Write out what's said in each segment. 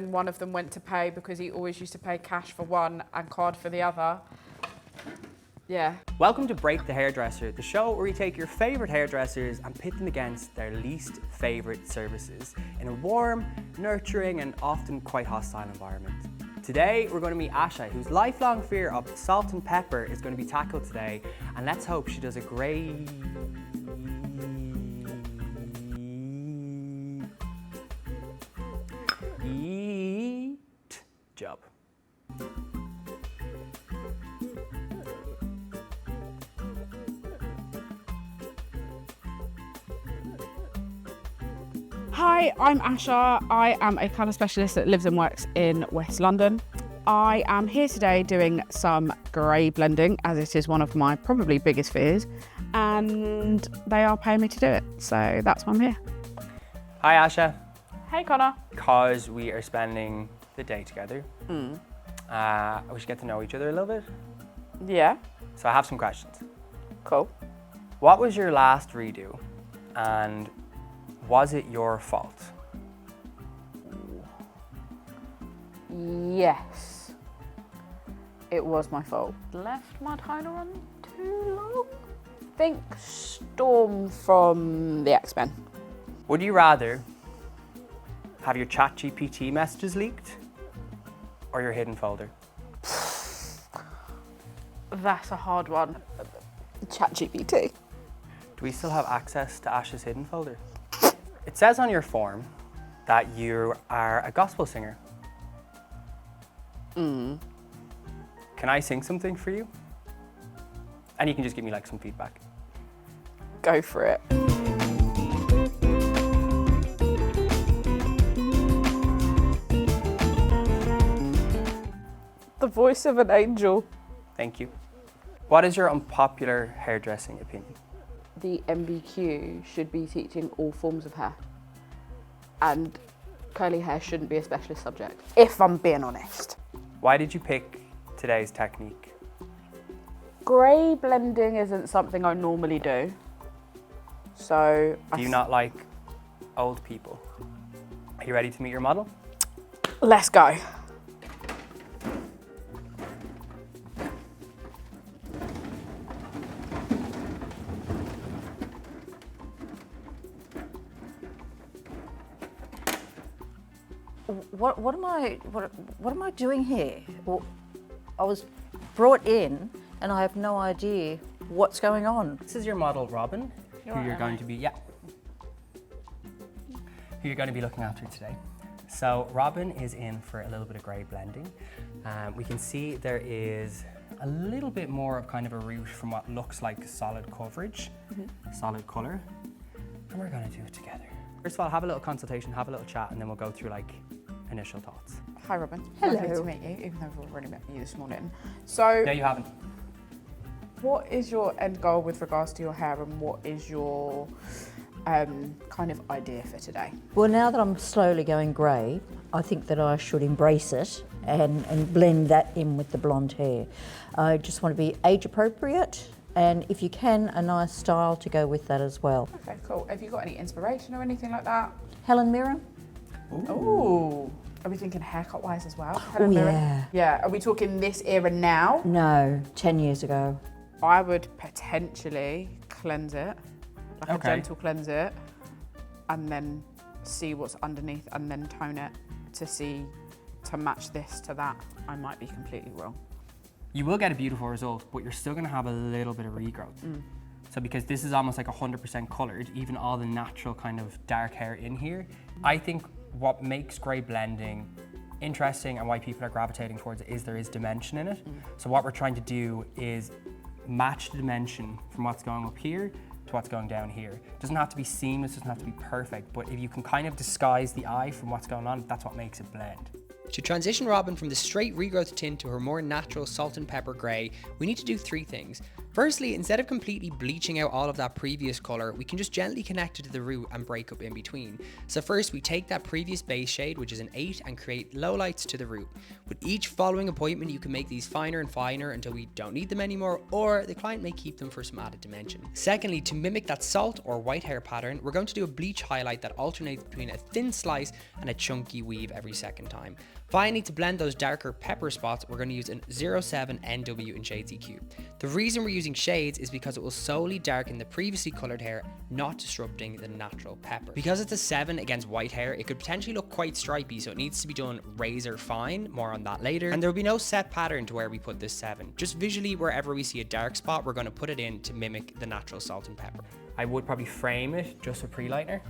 One of them went to pay because he always used to pay cash for one and card for the other. Yeah. Welcome to Break the Hairdresser, the show where we take your favourite hairdressers and pit them against their least favourite services in a warm, nurturing and often quite hostile environment. Today we're going to meet Asha, whose lifelong fear of salt and pepper is going to be tackled today, and let's hope she does a great job. Hi, I'm Asha. I am a colour specialist that lives and works in West London. I am here today doing some grey blending, as it is one of my probably biggest fears, and they are paying me to do it, so that's why I'm here. Hi Asha. Hey Connor. Because we are spending the day together, we should get to know each other a little bit. Yeah. So I have some questions. Cool. What was your last redo, and was it your fault? Yes, it was my fault. Left my toner on too long? Think Storm from the X-Men. Would you rather have your ChatGPT messages leaked or your hidden folder? That's a hard one. ChatGPT. Do we still have access to Asha's hidden folder? It says on your form that you are a gospel singer. Can I sing something for you? And you can just give me like some feedback. Go for it. The voice of an angel. Thank you. What is your unpopular hairdressing opinion? The MBQ should be teaching all forms of hair. And curly hair shouldn't be a specialist subject, if I'm being honest. Why did you pick today's technique? Grey blending isn't something I normally do. So Do you not like old people? Are you ready to meet your model? Let's go. What am I doing here? Well, I was brought in and I have no idea what's going on. This is your model, Robin, who you're going to be looking after today. So Robin is in for a little bit of grey blending. We can see there is a little bit more of kind of a route from what looks like solid coverage, solid colour, and we're going to do it together. First of all, have a little consultation, have a little chat, and then we'll go through like initial thoughts. Hi Robin. Hello. Lovely to meet you, even though I've already met you this morning. So, No, you haven't. what is your end goal with regards to your hair, and what is your kind of idea for today? Well, now that I'm slowly going grey, I think that I should embrace it and blend that in with the blonde hair. I just want to be age appropriate, and if you can, a nice style to go with that as well. Okay, cool. Have you got any inspiration or anything like that? Helen Mirren? Ooh. Are we thinking haircut wise as well? Oh, yeah. Yeah, are we talking this era now? No, 10 years ago. I would potentially cleanse it, like a gentle cleanse it, and then see what's underneath and then tone it to match this to that. I might be completely wrong. You will get a beautiful result, but you're still going to have a little bit of regrowth. So because this is almost like 100% coloured, even all the natural kind of dark hair in here, I think what makes grey blending interesting and why people are gravitating towards it is there is dimension in it. So what we're trying to do is match the dimension from what's going up here to what's going down here. It doesn't have to be seamless, it doesn't have to be perfect, but if you can kind of disguise the eye from what's going on, that's what makes it blend. To transition Robin from the straight regrowth tint to her more natural salt and pepper grey, we need to do three things. Firstly, instead of completely bleaching out all of that previous colour, we can just gently connect it to the root and break up in between. So first we take that previous base shade, which is an 8, and create lowlights to the root. With each following appointment, you can make these finer and finer until we don't need them anymore, or the client may keep them for some added dimension. Secondly, to mimic that salt or white hair pattern, we're going to do a bleach highlight that alternates between a thin slice and a chunky weave every second time. Finally, to blend those darker pepper spots, we're going to use an 07 NW in Shades EQ. The reason we're using shades is because it will solely darken the previously coloured hair, not disrupting the natural pepper. Because it's a 7 against white hair, it could potentially look quite stripy, so it needs to be done razor fine, more on that later. And there will be no set pattern to where we put this 7. Just visually, wherever we see a dark spot, we're going to put it in to mimic the natural salt and pepper. I would probably frame it just with pre-lightener.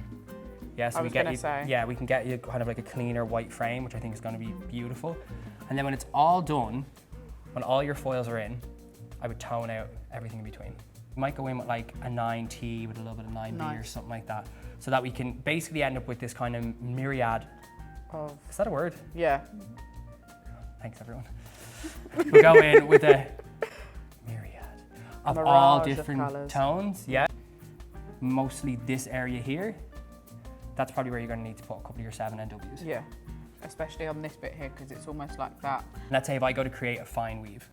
Yeah, so we can get you kind of like a cleaner white frame, which I think is going to be beautiful. And then when it's all done, when all your foils are in, I would tone out everything in between. You might go in with like a 9T with a little bit of 9B or something like that, so that we can basically end up with this kind of myriad of... Is that a word? Yeah. Thanks, everyone. We'll go in with a myriad of all different tones. Yeah. Mostly this area here. That's probably where you're going to need to put a couple of your 7 NWs. Yeah, especially on this bit here, because it's almost like that. Let's say if I go to create a fine weave,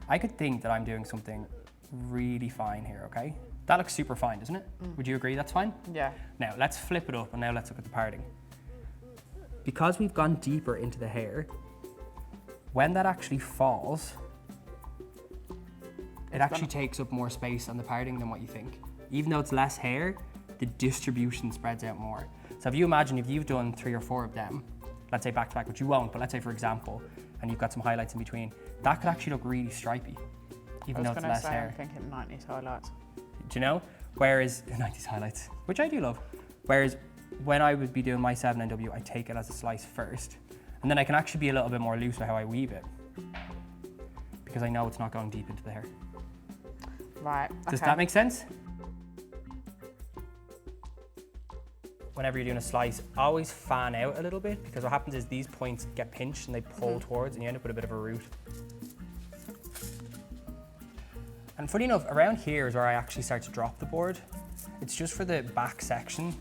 I could think that I'm doing something really fine here, okay? That looks super fine, doesn't it? Would you agree that's fine? Yeah. Now, let's flip it up, and now let's look at the parting. Because we've gone deeper into the hair, when that actually falls, it actually takes up more space on the parting than what you think. Even though it's less hair, the distribution spreads out more. So if you imagine if you've done 3 or 4 of them, let's say back to back, which you won't, but let's say for example, and you've got some highlights in between, that could actually look really stripy, even though it's less hair. I'm thinking 90s highlights. Do you know? Whereas, 90s highlights, which I do love. Whereas when I would be doing my 7NW, I take it as a slice first, and then I can actually be a little bit more loose with how I weave it, because I know it's not going deep into the hair. Right, Does that make sense? Whenever you're doing a slice, always fan out a little bit, because what happens is these points get pinched and they pull towards, and you end up with a bit of a root. And funny enough, around here is where I actually start to drop the board. It's just for the back section.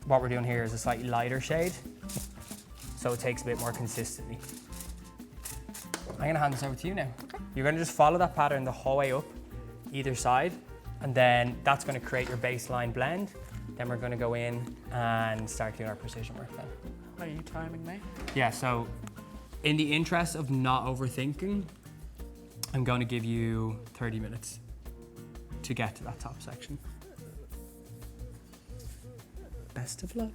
What we're doing here is a slightly lighter shade, so it takes a bit more consistently. I'm gonna hand this over to you now. Okay. You're gonna just follow that pattern the whole way up, either side, and then that's gonna create your baseline blend. Then we're going to go in and start doing our precision work then. Are you timing me? Yeah, so in the interest of not overthinking, I'm going to give you 30 minutes to get to that top section. Best of luck.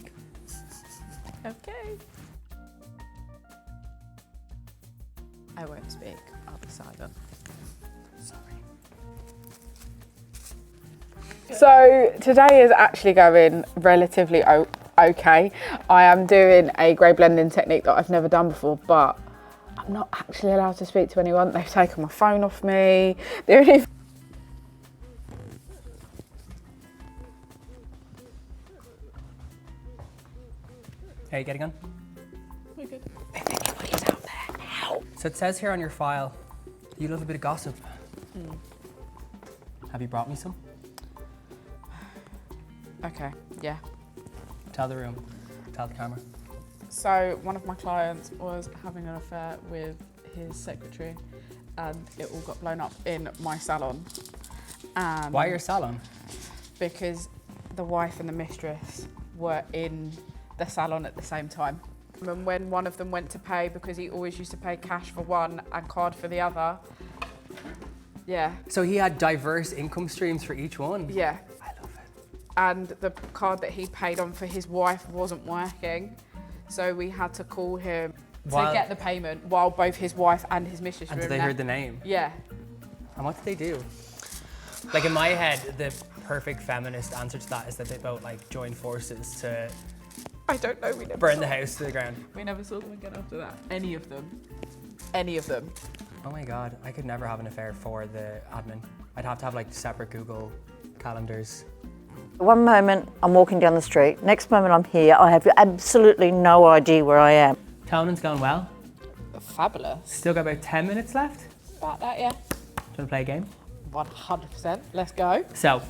Okay. I won't speak, I'll be silent. Sorry. So today is actually going relatively okay. I am doing a grey blending technique that I've never done before, but I'm not actually allowed to speak to anyone. They've taken my phone off me. Hey, getting on? We're good. I think everybody's out there. Help. So it says here on your file, you love a bit of gossip. Have you brought me some? Okay, yeah. Tell the room, tell the camera. So one of my clients was having an affair with his secretary, and it all got blown up in my salon. And why your salon? Because the wife and the mistress were in the salon at the same time. And when one of them went to pay, because he always used to pay cash for one and card for the other. Yeah. So he had diverse income streams for each one? Yeah. I love it. And the card that he paid on for his wife wasn't working. So we had to call him to get the payment while both his wife and his mistress were in there. And they heard the name? Yeah. And what did they do? Like in my head, the perfect feminist answer to that is that they both like joined forces to I don't know, we never burn the house to the ground. We never saw them again after that. Any of them. Any of them. Oh my God, I could never have an affair for the admin. I'd have to have like separate Google calendars. One moment I'm walking down the street, next moment I'm here, I have absolutely no idea where I am. Toning's going well. Fabulous. Still got about 10 minutes left. About that, yeah. Do you want to play a game? 100%. Let's go. So,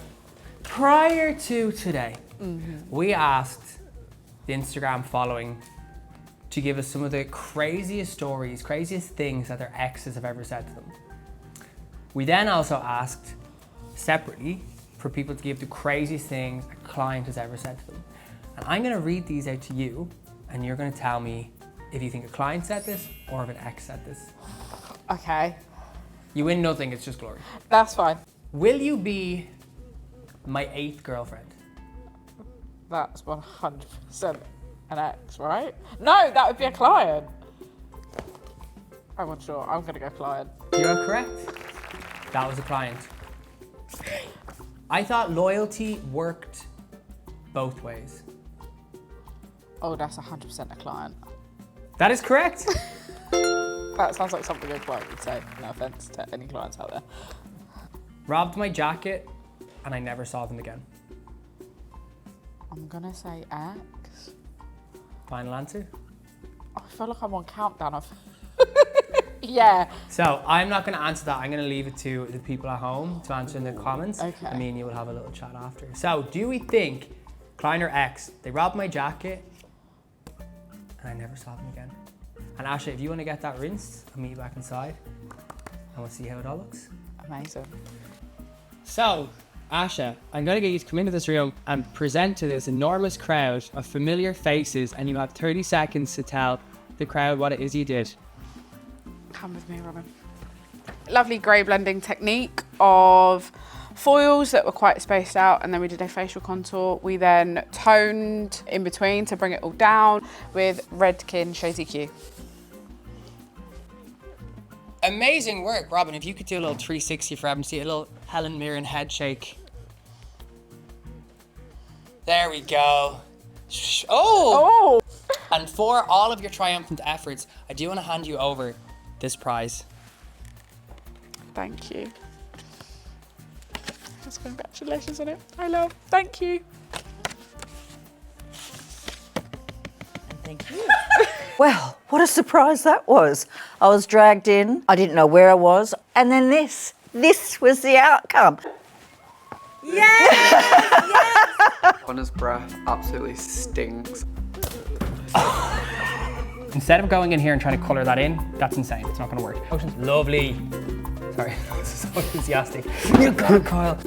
prior to today, we asked the Instagram following to give us some of the craziest stories, craziest things that their exes have ever said to them. We then also asked separately for people to give the craziest things a client has ever said to them. And I'm gonna read these out to you, and you're gonna tell me if you think a client said this or if an ex said this. Okay, You win nothing, it's just glory. that's fine. Will you be my 8th girlfriend? That's 100% an ex, right? No, that would be a client. I'm unsure. I'm gonna go client. You are correct. That was a client. I thought loyalty worked both ways. Oh, that's 100% a client. That is correct. That sounds like something a client would say. No offense to any clients out there. Robbed my jacket and I never saw them again. I'm gonna say ex. Final answer? I feel like I'm on countdown of. Yeah. So I'm not going to answer that. I'm going to leave it to the people at home to answer in the comments. Okay. And me and you will have a little chat after. So do we think client or ex, they robbed my jacket and I never saw them again? And Asha, if you want to get that rinsed, I'll meet you back inside and we'll see how it all looks. Amazing. So, Asha, I'm going to get you to come into this room and present to this enormous crowd of familiar faces, and you have 30 seconds to tell the crowd what it is you did. Come with me, Robin. Lovely grey blending technique of foils that were quite spaced out, and then we did a facial contour. We then toned in between to bring it all down with Redken Shades EQ. Amazing work, Robin. If you could do a little 360 for everyone to see a little Helen Mirren head shake. There we go. Oh! And for all of your triumphant efforts, I do want to hand you over this prize. Thank you. There's congratulations on it. I love. Thank you. Thank you. Well, what a surprise that was. I was dragged in, I didn't know where I was, and then this was the outcome. Connor's breath absolutely stinks. Instead of going in here and trying to colour that in, that's insane. It's not going to work. Lovely. Sorry, so enthusiastic. You got it, Kyle.